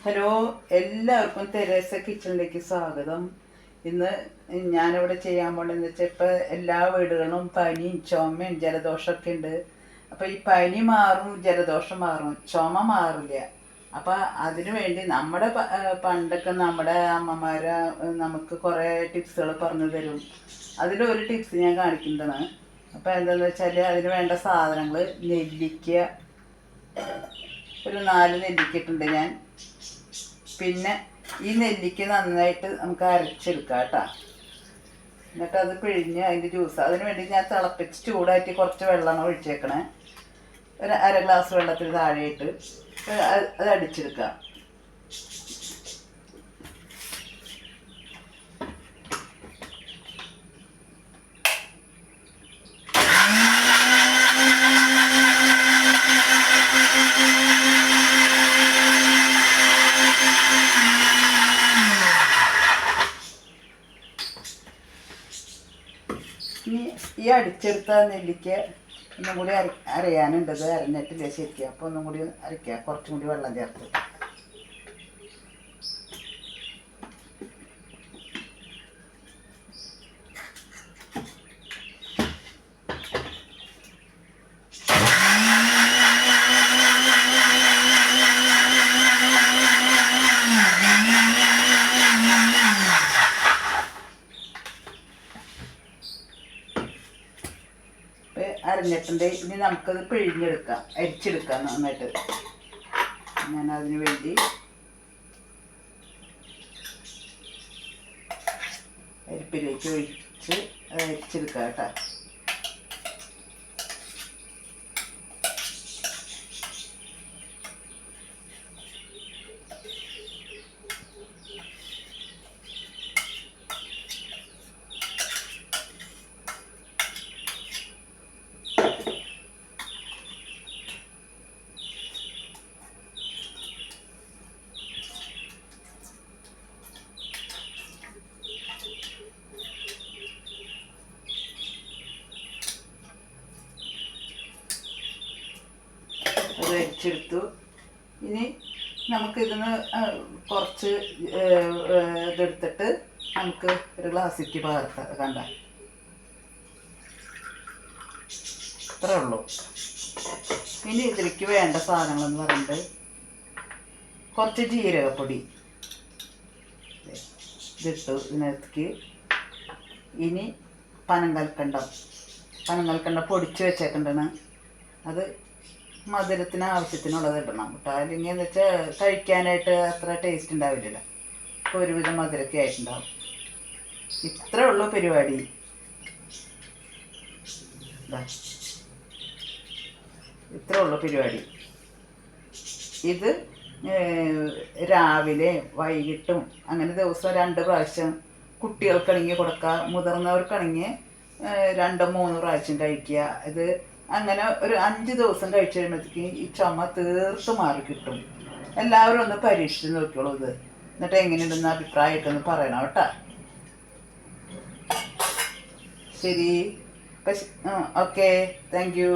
Hello, എല്ലാവർക്കും Teresa കിച്ചണിലേക്ക് സ്വാഗതം. ഇന്ന് ഞാനിവിടെ ചെയ്യാൻ പോകണമെന്ന് വെച്ചാൽ ഇപ്പം എല്ലാ വീടുകളിലും പനിയും ചുമയും ജലദോഷമൊക്കെ ഉണ്ട്. അപ്പം ഈ പനി മാറും, ജലദോഷം മാറും, ചുമ മാറില്ല. അപ്പം അതിനു വേണ്ടി നമ്മുടെ പണ്ടൊക്കെ നമ്മുടെ അമ്മമാർ നമുക്ക് കുറേ ടിപ്സുകൾ പറഞ്ഞു തരും. അതിലൊരു ടിപ്സ് ഞാൻ കാണിക്കുന്നതാണ്. അപ്പം എന്താണെന്ന് വെച്ചാൽ അതിന് വേണ്ട സാധനങ്ങൾ നെല്ലിക്ക, ഒരു 4 നെല്ലിക്ക ഇട്ടുണ്ട് ഞാൻ. പിന്നെ ഈ നെല്ലിക്ക നന്നായിട്ട് നമുക്ക് അരച്ചെടുക്കാം കേട്ടോ. എന്നിട്ട് അത് പിഴിഞ്ഞ് അതിൻ്റെ ജ്യൂസ്, അതിന് വേണ്ടി ഞാൻ തിളപ്പിച്ച് ചൂടായിട്ട് കുറച്ച് വെള്ളമാണ് ഒഴിച്ചേക്കണേ. ഒരു 1/2 ഗ്ലാസ് വെള്ളത്തിൽ താഴെയിട്ട് അത് അടിച്ചെടുക്കാം. ഇനി ഈ അടിച്ചെടുത്ത നെല്ലിക്ക ഒന്നും കൂടി അരയാനുണ്ട്. ഇത് അരഞ്ഞിട്ടില്ല ശരിക്കും. അപ്പോൾ ഒന്നും കൂടി അരയ്ക്കുക, കുറച്ചും കൂടി വെള്ളം ചേർത്ത്. അരഞ്ഞിട്ടുണ്ട്. ഇനി നമുക്കത് പിഴിഞ്ഞെടുക്കാം, അരിച്ചെടുക്കാം നന്നായിട്ട്. ഞാൻ അതിന് വേണ്ടി അരിപ്പിലേക്ക് ഒഴിച്ച് അത് അരിച്ചെടുക്കാം കേട്ടോ. അത് അരിച്ചെടുത്തു. ഇനി നമുക്കിതിന് കുറച്ച് ഇതെടുത്തിട്ട് നമുക്ക് ഒരു ഗ്ലാസ്സിലേക്ക് പകർത്താം. കണ്ട, ഇത്രേ ഉള്ളൂ. ഇനി ഇതിലേക്ക് വേണ്ട സാധനങ്ങളെന്ന് പറയുന്നത് കുറച്ച് ജീരകപ്പൊടി ഇതിട്ടു ഇതിനകത്തേക്ക്. ഇനി പനങ്കൽക്കണ്ടം പൊടിച്ച് വെച്ചേക്കണ്ടാണ്. അത് മധുരത്തിന് ആവശ്യത്തിനുള്ളത് ഇടണം കേട്ടോ. അല്ലെങ്കിൽ എന്ന് വെച്ചാൽ കഴിക്കാനായിട്ട് അത്ര ടേസ്റ്റ് ഉണ്ടാവില്ലല്ലോ. അപ്പോൾ ഒരുവിധം മധുരമൊക്കെ ആയിട്ടുണ്ടാവും. ഇത്രേ ഉള്ളൂ പരിപാടി. ഇത്രേ ഉള്ളൂ പരിപാടി. ഇത് രാവിലെ വൈകിട്ടും അങ്ങനെ ദിവസം 2 പ്രാവശ്യം കുട്ടികൾക്കാണെങ്കിൽ കൊടുക്കുക, മുതിർന്നവർക്കാണെങ്കിൽ 2-3 പ്രാവശ്യം കഴിക്കുക. ഇത് അങ്ങനെ ഒരു 5 ദിവസം കഴിച്ചു കഴിയുമ്പോഴത്തേക്ക് ഈ ചുമ തീർത്ത് മാറി കിട്ടും. എല്ലാവരും ഒന്ന് പരീക്ഷിച്ച് നോക്കിയോളൂ ഇത്. എന്നിട്ട് എങ്ങനെയുണ്ടെന്ന് അഭിപ്രായമായിട്ടൊന്ന് പറയണം കേട്ടോ. ശരി, ഓക്കെ, താങ്ക് യു.